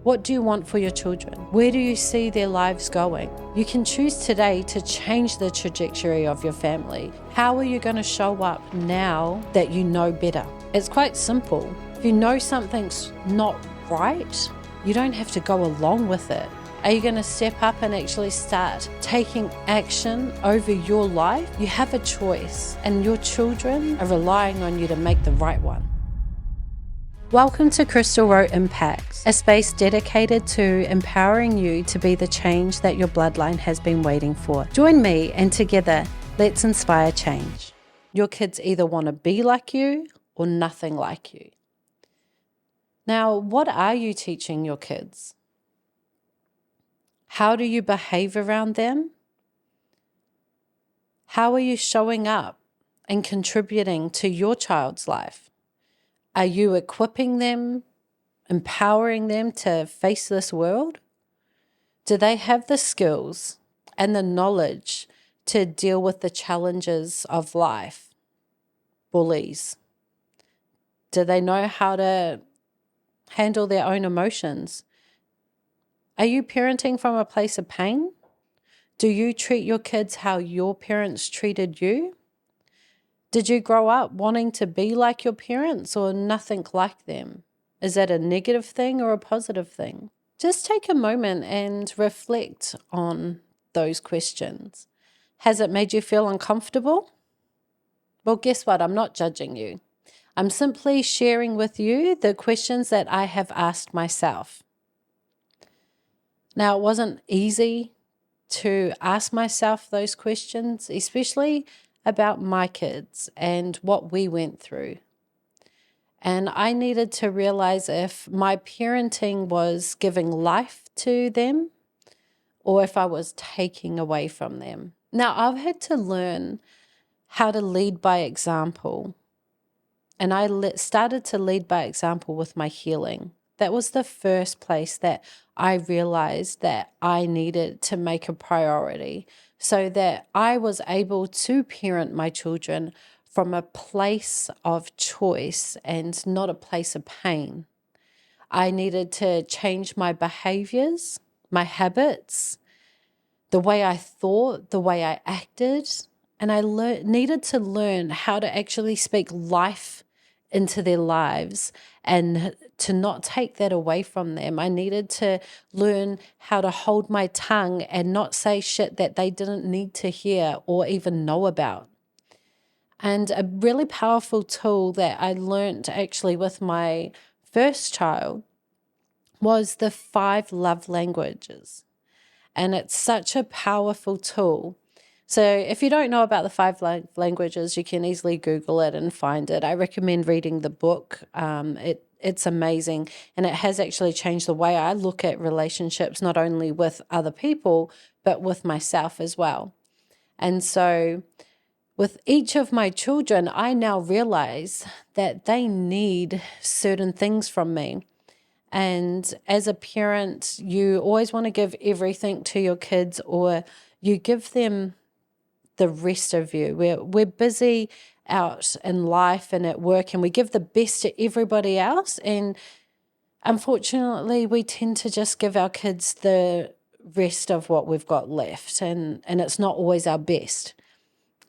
What do you want for your children? Where do you see their lives going? You can choose today to change the trajectory of your family. How are you going to show up now that you know better? It's quite simple. If you know something's not right, you don't have to go along with it. Are you going to step up and actually start taking action over your life? You have a choice, and your children are relying on you to make the right one. Welcome to Krystal Rowe Impact, a space dedicated to empowering you to be the change that your bloodline has been waiting for. Join me, and together, let's inspire change. Your kids either want to be like you or nothing like you. Now, what are you teaching your kids? How do you behave around them? How are you showing up and contributing to your child's life? Are you equipping them, empowering them to face this world? Do they have the skills and the knowledge to deal with the challenges of life? Bullies. Do they know how to handle their own emotions? Are you parenting from a place of pain? Do you treat your kids how your parents treated you? Did you grow up wanting to be like your parents or nothing like them? Is that a negative thing or a positive thing? Just take a moment and reflect on those questions. Has it made you feel uncomfortable? Well, guess what? I'm not judging you. I'm simply sharing with you the questions that I have asked myself. Now, it wasn't easy to ask myself those questions, especially about my kids and what we went through. And I needed to realize if my parenting was giving life to them or if I was taking away from them. Now, I've had to learn how to lead by example. And I started to lead by example with my healing. That was the first place that I realized that I needed to make a priority so that I was able to parent my children from a place of choice and not a place of pain. I needed to change my behaviors, my habits, the way I thought, the way I acted, and I needed to learn how to actually speak life into their lives and to not take that away from them. I needed to learn how to hold my tongue and not say shit that they didn't need to hear or even know about. And a really powerful tool that I learned actually with my first child was the 5 love languages. And it's such a powerful tool. So if you don't know about the 5 languages, you can easily Google it and find it. I recommend reading the book. It's amazing. And it has actually changed the way I look at relationships, not only with other people, but with myself as well. And so with each of my children, I now realize that they need certain things from me. And as a parent, you always want to give everything to your kids, or you give them the rest of you. We're busy out in life and at work, and we give the best to everybody else. And unfortunately, we tend to just give our kids the rest of what we've got left, and it's not always our best.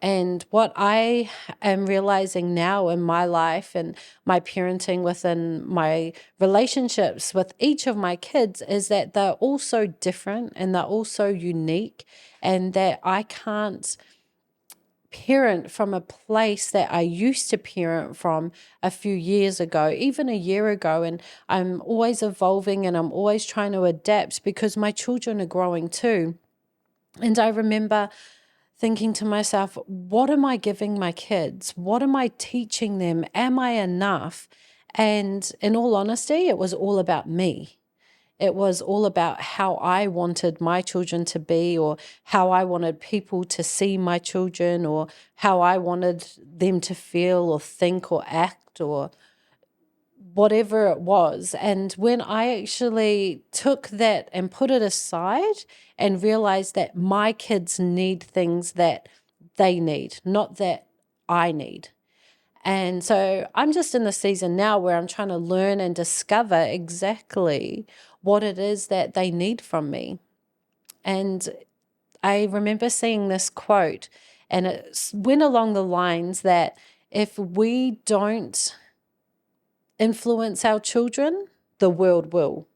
And what I am realizing now in my life and my parenting within my relationships with each of my kids is that they're all so different and they're all so unique, and that I can't parent from a place that I used to parent from a few years ago, even a year ago. And I'm always evolving and I'm always trying to adapt because my children are growing too. And I remember thinking to myself, what am I giving my kids? What am I teaching them? Am I enough? And in all honesty, it was all about me. It was all about how I wanted my children to be, or how I wanted people to see my children, or how I wanted them to feel or think or act, or whatever it was. And when I actually took that and put it aside and realized that my kids need things that they need, not that I need. And so I'm just in the season now where I'm trying to learn and discover exactly what it is that they need from me. And I remember seeing this quote, and it went along the lines that if we don't influence our children, the world will.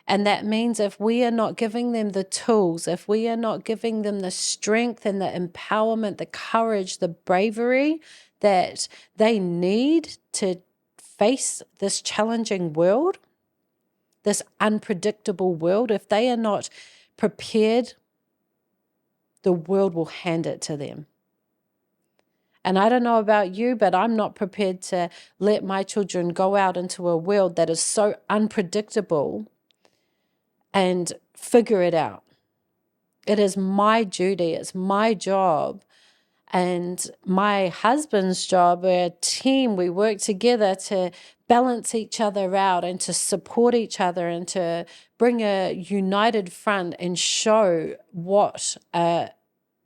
And that means if we are not giving them the tools, if we are not giving them the strength and the empowerment, the courage, the bravery that they need to face this challenging world, this unpredictable world, if they are not prepared, the world will hand it to them. And I don't know about you, but I'm not prepared to let my children go out into a world that is so unpredictable and figure it out. It is my duty, it's my job, and my husband's job. We're a team, we work together to balance each other out and to support each other and to bring a united front and show what a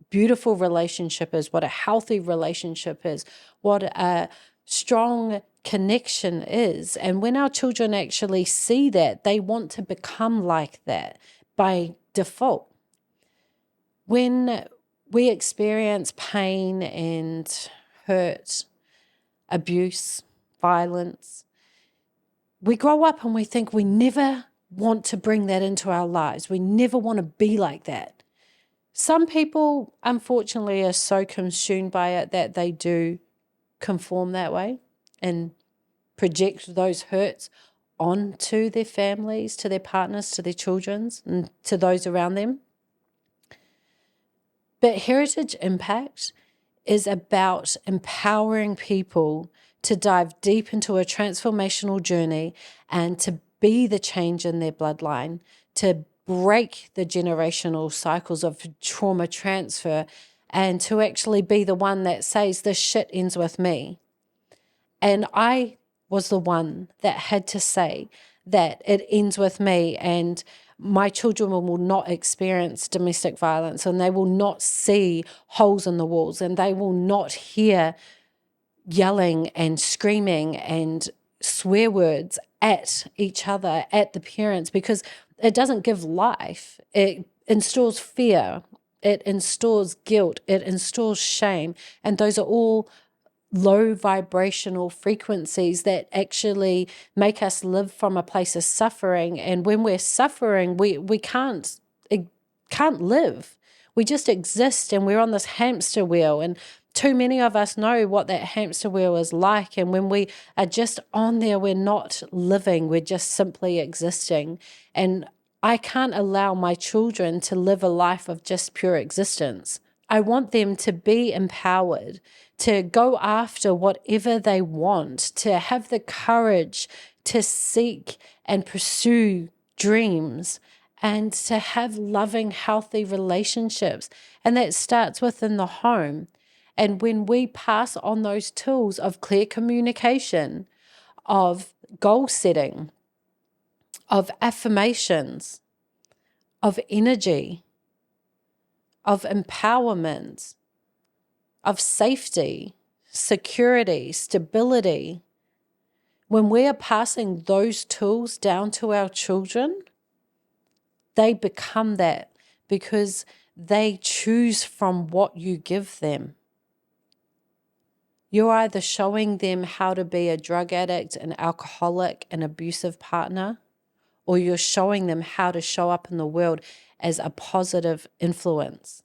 beautiful relationship is, what a healthy relationship is, what a strong connection is. And when our children actually see that, they want to become like that by default. When we experience pain and hurt, abuse, violence, we grow up and we think we never want to bring that into our lives. We never want to be like that. Some people, unfortunately, are so consumed by it that they do conform that way and project those hurts onto their families, to their partners, to their children, and to those around them. But Heritage Impact is about empowering people to dive deep into a transformational journey and to be the change in their bloodline, to break the generational cycles of trauma transfer, and to actually be the one that says this shit ends with me. And I was the one that had to say that it ends with me, and my children will not experience domestic violence, and they will not see holes in the walls, and they will not hear yelling and screaming and swear words at each other, at the parents, because it doesn't give life. It installs fear, it installs guilt, it installs shame, and those are all low vibrational frequencies that actually make us live from a place of suffering. And when we're suffering, we can't live. We just exist, and we're on this hamster wheel, and too many of us know what that hamster wheel is like. And when we are just on there, we're not living, we're just simply existing. And I can't allow my children to live a life of just pure existence. I want them to be empowered, to go after whatever they want, to have the courage to seek and pursue dreams, and to have loving, healthy relationships. And that starts within the home. And when we pass on those tools of clear communication, of goal setting, of affirmations, of energy, of empowerment, of safety, security, stability, when we are passing those tools down to our children, they become that because they choose from what you give them. You're either showing them how to be a drug addict, an alcoholic, an abusive partner, or you're showing them how to show up in the world as a positive influence.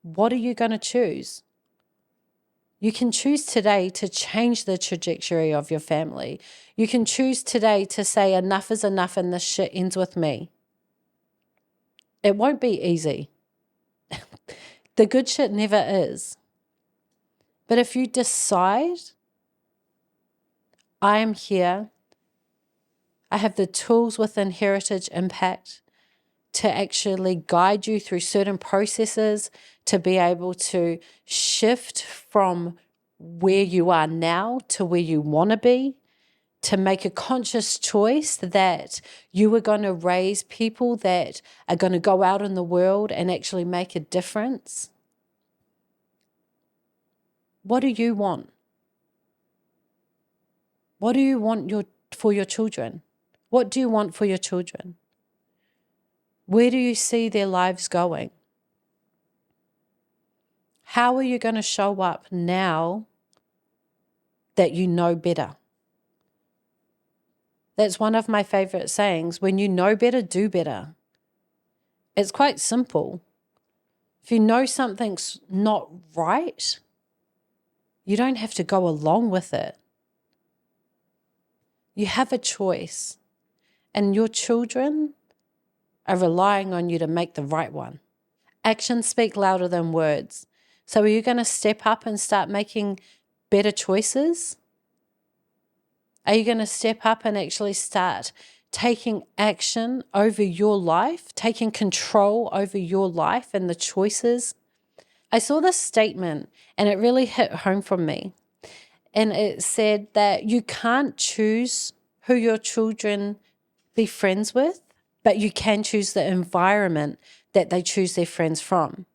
What are you going to choose? You can choose today to change the trajectory of your family. You can choose today to say enough is enough and this shit ends with me. It won't be easy. The good shit never is. But if you decide, I am here, I have the tools within Heritage Impact to actually guide you through certain processes, to be able to shift from where you are now to where you want to be, to make a conscious choice that you are going to raise people that are going to go out in the world and actually make a difference. What do you want? What do you want for your children? What do you want for your children? Where do you see their lives going? How are you going to show up now that you know better? That's one of my favorite sayings. When you know better, do better. It's quite simple. If you know something's not right, you don't have to go along with it. You have a choice, and your children are relying on you to make the right one. Actions speak louder than words. So are you going to step up and start making better choices? Are you going to step up and actually start taking action over your life, taking control over your life and the choices? I saw this statement and it really hit home for me. And it said that you can't choose who your children be friends with, but you can choose the environment that they choose their friends from.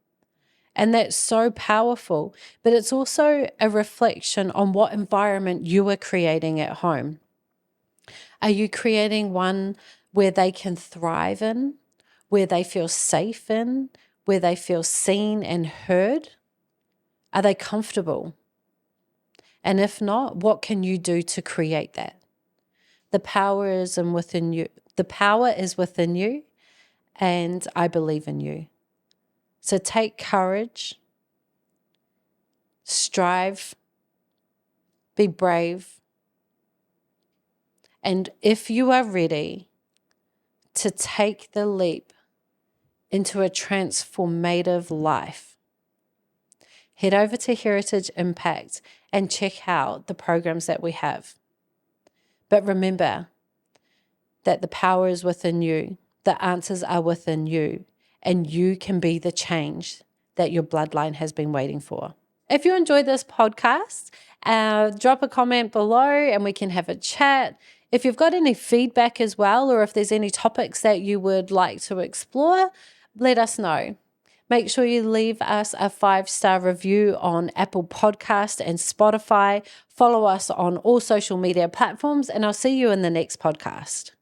And that's so powerful, but it's also a reflection on what environment you are creating at home. Are you creating one where they can thrive in, where they feel safe in, where they feel seen and heard? Are they comfortable? And if not, what can you do to create that? The power is within you. The power is within you, and I believe in you. So take courage, strive, be brave. And if you are ready to take the leap into a transformative life, head over to Heritage Impact and check out the programs that we have. But remember that the power is within you, the answers are within you, and you can be the change that your bloodline has been waiting for. If you enjoyed this podcast, drop a comment below and we can have a chat. If you've got any feedback as well, or if there's any topics that you would like to explore, let us know. Make sure you leave us a 5-star review on Apple Podcast and Spotify. Follow us on all social media platforms, and I'll see you in the next podcast.